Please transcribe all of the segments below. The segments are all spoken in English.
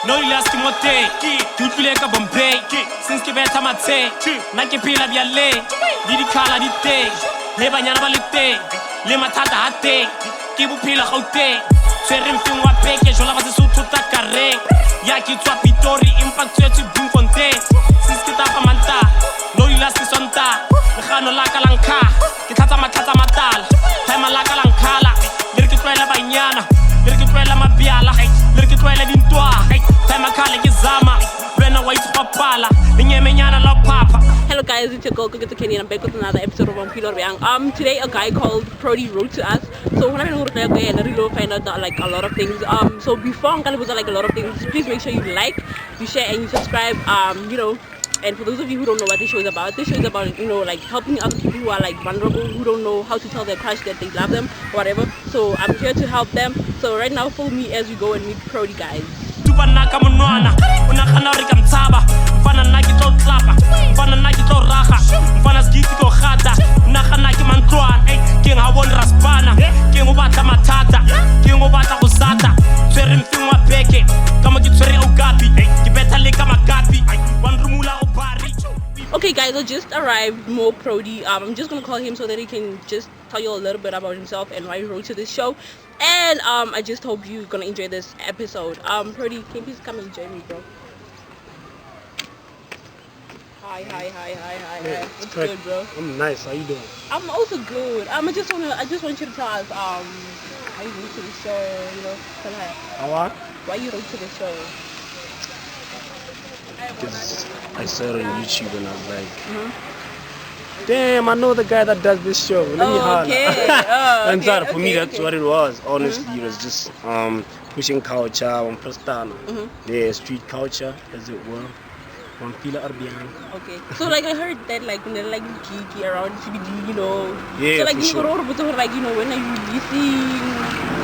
No last mote, you feel like a Bombay. Since you better mate, Naki Pila Biale, Didi Kala Dite, Leba Yanabalite, Lima Tata Hate, Kibu Pila Hote, Serim Fingwa Peke, Jolava Sututa Kare, Yaki Twapitori, Impact to Bunfonte, Since Kitapa Manta, no last Sonta, Hano Lakalanka, Kitata Matata Matal, Time Lakalankala, Lirkituela Banyana, Lirkituela Mabiala, Lirkituela Dintua, Time Akala Gizama, Bena White Papala, Ninyamenyana La Papa. Hello guys, it's your girl Cook Kenny and I'm back with another episode of Wang, feela or byang. Today a guy called Prody wrote to us. So when I know and I really find out that, like a lot of things. So before I'm gonna put like a lot of things, please make sure you like, you share and you subscribe. And for those of you who don't know what this show is about, like helping other people who are like vulnerable, who don't know how to tell their crush that they love them or whatever. So I'm here to help them. So right now follow me as we go and meet Prody, guys. Okay guys, I just arrived, Mo Prody. I'm just gonna call him so that he can just tell you a little bit about himself and why he wrote to this show. And I just hope you're gonna enjoy this episode. Prody, can you please come and join me, bro? Hi. What's good, bro? I'm nice. How you doing? I'm also good. I just want you to tell us how you wrote to the show. You know, tell her why you wrote to the show. Because I saw it on YouTube and I was like, damn, I know the guy that does this show. Let me holler. Okay. For me, that's what it was. Honestly, it was just pushing culture on Prastana. Yeah, street culture, as it were. Wang, feela or byang. Okay. So like I heard that like when they're like geeky around CBD, you know. Yeah, so like for you sure. like, you know, when are you releasing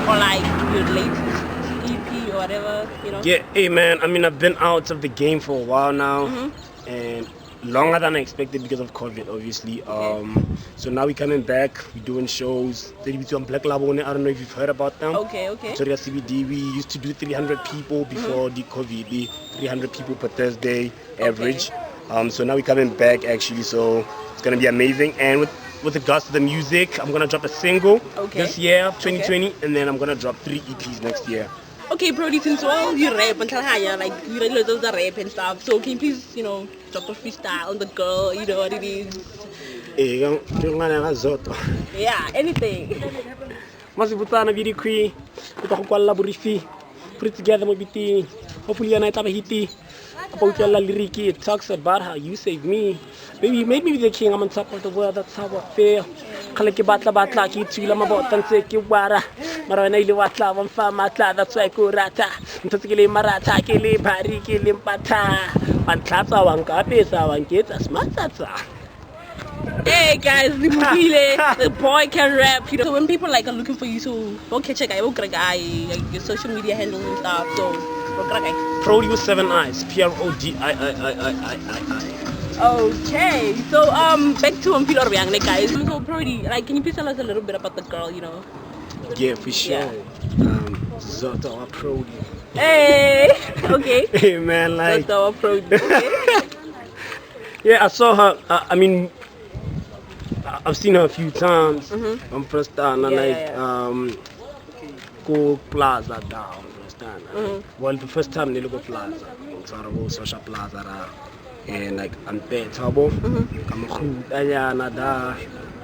or like your latest EP or whatever, you know? Yeah, hey man, I mean, I've been out of the game for a while now, and longer than I expected because of COVID, obviously. So now we're coming back, we're doing shows. On Black Labone, I don't know if you've heard about them. Okay. So CBD, we used to do 300 people before the COVID, 300 people per Thursday average. So now we're coming back actually, so it's gonna be amazing. And with regards to the music, I'm gonna drop a single this year, 2020, and then I'm gonna drop 3 EPs next year. Okay, Prody, since well you rap and tell her, like you really love the rap and stuff. So can you please, you know, drop a freestyle on the girl, you know what it is? Yeah, anything. Masibutana video queen, Utakwala Burifi, put it together maybe hopefully a night of a hiti. About your lyriki, it talks about how you saved me. Baby, you made me the king, I'm on top of the world, that's how I feel. Kaliki batla, ki chula mabot take you wara. Marana watla, one famatla, that's why kurata. Ntoskili marata, kili pari, kili pata. One claps, I want copies, I want kids, as much as Hey guys, the boy can rap. You know, so when people like are looking for you, so go catch a guy, like your social media handles and stuff. So Prody with 7 eyes, Prodi. Okay, so back to feela or byang, guys. So Prody, like, can you please tell us a little bit about the girl, you know? Yeah, for sure. Zoto or Prody. Hey, okay. Hey man, like Zoto or Prody. Okay. Yeah, I saw her. I mean, I've seen her a few times on Prastana, go Plaza down. Well, the first time they look at Plaza, Sarabo, Social Plaza, and like I'm there, Tabo, come Ayana, da,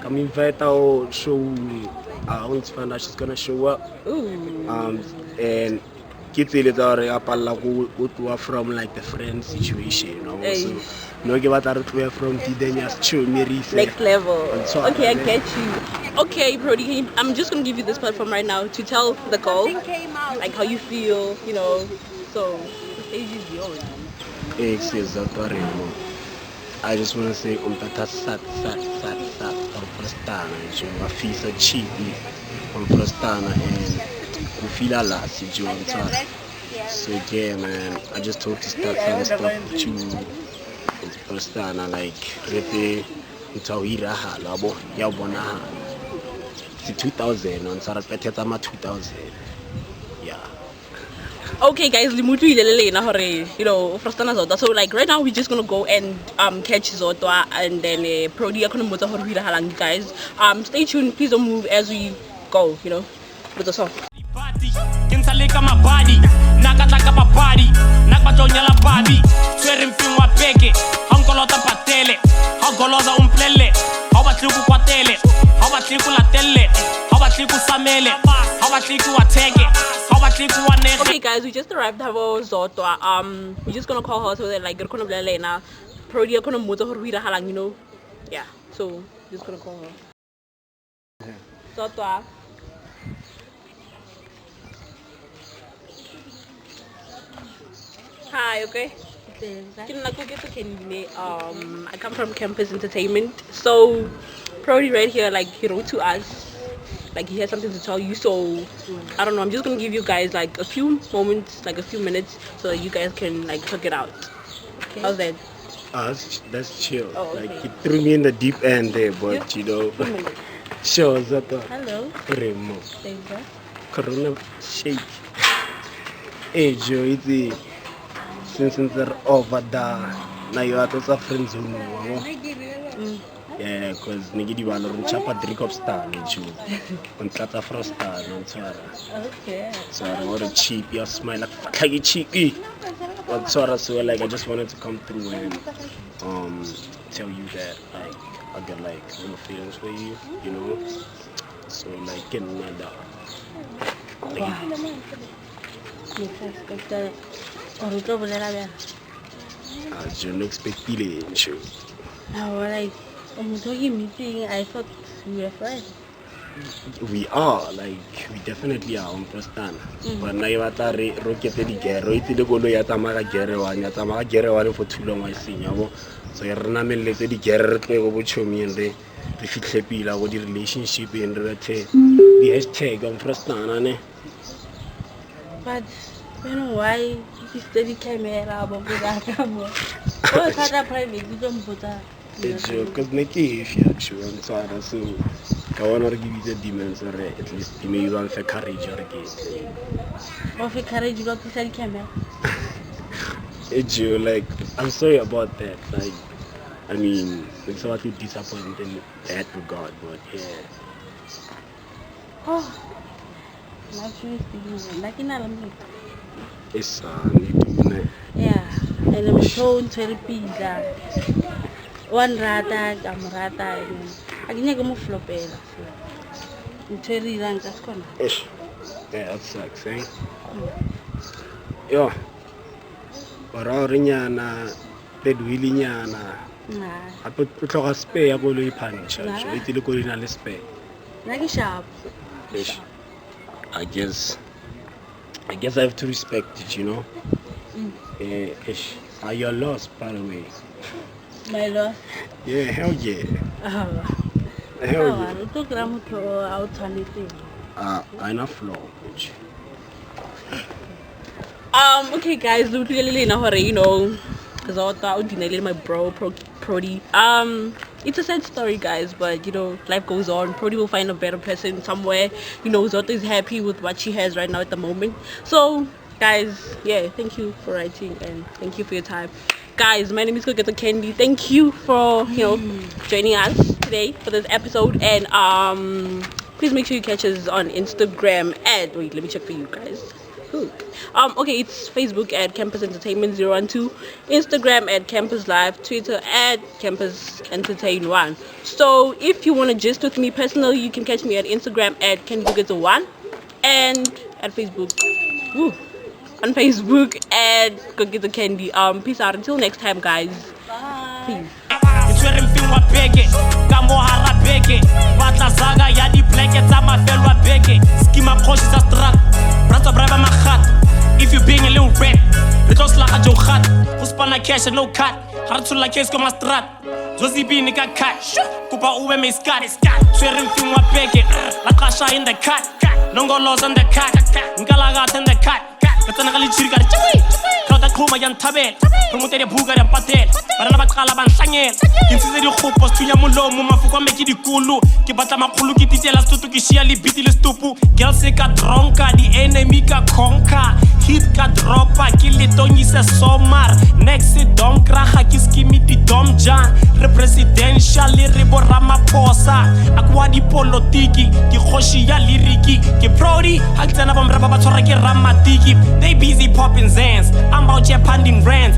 come invite our show. I want to find out she's gonna show up. And kids are from like the friend situation, you know. So no give out where from the next level. Okay, I get you. Okay, Prody, I'm just gonna give you this platform right now to tell the girl like how you feel, you know. So the stage is yours. I just wanna say sat on Prastana, cheap on Prastana and feela last so yeah man, I just hope to start some stuff with you in Prastana, like repe utawira labo yabona it's 2000 on Sarapetama 2000. Yeah. Okay, guys, you know, so like right now we're just gonna go and catch Zotwa and then Prodi you guys. Stay tuned, please don't move as we go, you know, with the song. Kinsaleka mabadi nakataka papadi nakbatonya la badi swere mfingwa peke hankolota patele hagoloza umplele habatliku kwatele habatliku latele habatliku samele habatliku wateke habatliku wanege. Okay guys, we just arrived at Zotwa. We're just gonna call her so that like gonna blele na Prodi gonna move her you know. Yeah, so just gonna call her Zotwa. Hi, okay. I come from Campus Entertainment. So Prodi right here, like he wrote to us, like he has something to tell you. So I don't know. I'm just gonna give you guys like a few moments, like a few minutes, so that you guys can like check it out. Okay. How's that? That's chill. Oh, okay. Like it threw me in the deep end there, but you know. Sure, Zata. Hello. Remo. Thank you. Corona shake. Hey Joe, it's since they're over there. Now you are also friends who know. Yeah, because nigga want to chapa drink of star, you. On Tata Frost star, no Sara. Okay. So I want to cheap, your smile like you cheapy. But Sara, so like I just wanted to come through and tell you that like I got like no feelings for you, you know. So like get another. I don't expect it, sure. like meeting, I thought we were friends. We are, like, we definitely are on Prostan. But now you are rocket the gero, it's the Golo Yatamaga Gero for too long, I see. So you're not let the Gero which me and the Fitlepila, what the relationship in the hashtag on Prostan. But you know why you study camera about that private, you don't put that. It's because Nikki, if you actually want to so I want to give you the demons or at least you may even for courage or again. What for courage you got to study camera? It's you like I'm sorry about that. Like I mean it's what you disappoint in that regard, but yeah. Oh, actually speaking, like in Alam. It's yeah, and I'm so therapy that one rata, Gamrata, I can go flopela. Cherry rank as corner. Yeah, that sucks, eh? Yo, Oriana, Dead Williana. I put a spare, I go to punch. It's the Corina spare. Like a sharp. I guess I have to respect it, you know. Are you lost, by the way? My loss? Yeah, hell yeah. Hell yeah. I know flow. Okay, guys, literally now, you know, because I thought my bro Prodi. It's a sad story, guys, but you know, life goes on. Prodi will find a better person somewhere. You know, Zota is happy with what she has right now at the moment. So, guys, yeah, thank you for writing and thank you for your time. Guys, my name is Get the Candy. Thank you for, you know, joining us today for this episode. And please make sure you catch us on Instagram at, wait, let me check for you guys. Ooh. Okay, it's Facebook at Campus Entertainment 012, Instagram at Campus Live, Twitter at Campus Entertain 1. So if you want to gist with me personally, you can catch me at Instagram at CandyGoGetThe1 and at Facebook. Woo. On Facebook and Go Get the Candy. Peace out until next time, guys. Bye. Peace. If you being a little red, it looks like a joke hat. Who's panna cash and no cut? Hard to like case come a strat. Josie be nigga cat. Kupa uwe me scat. Swearing thing what beke. La kasha in the cat. Nongo laws on the cat. Ngalagat in the cat. Katanagali chiriga. Crowd that kuma ya nthabela re motele buka ya mpatela bana ba qala ba nhlangela ke ntse di khopo stunya molomo mafuko a meke dikolo ke batla makgolo ke titela setotho ke shia le biti le stopu girl se ka dronka di enemy ka conquer hit ka dropa ke le tonyisa somar next dom kraga ke skimi di dom jan re presidential re bo ramaphosa akwa di politiki ke khoshi ya liriki ke prodi ha ke tsena ba mra ba tshwara ke ramatiki they busy popping zans I'm out here panding rants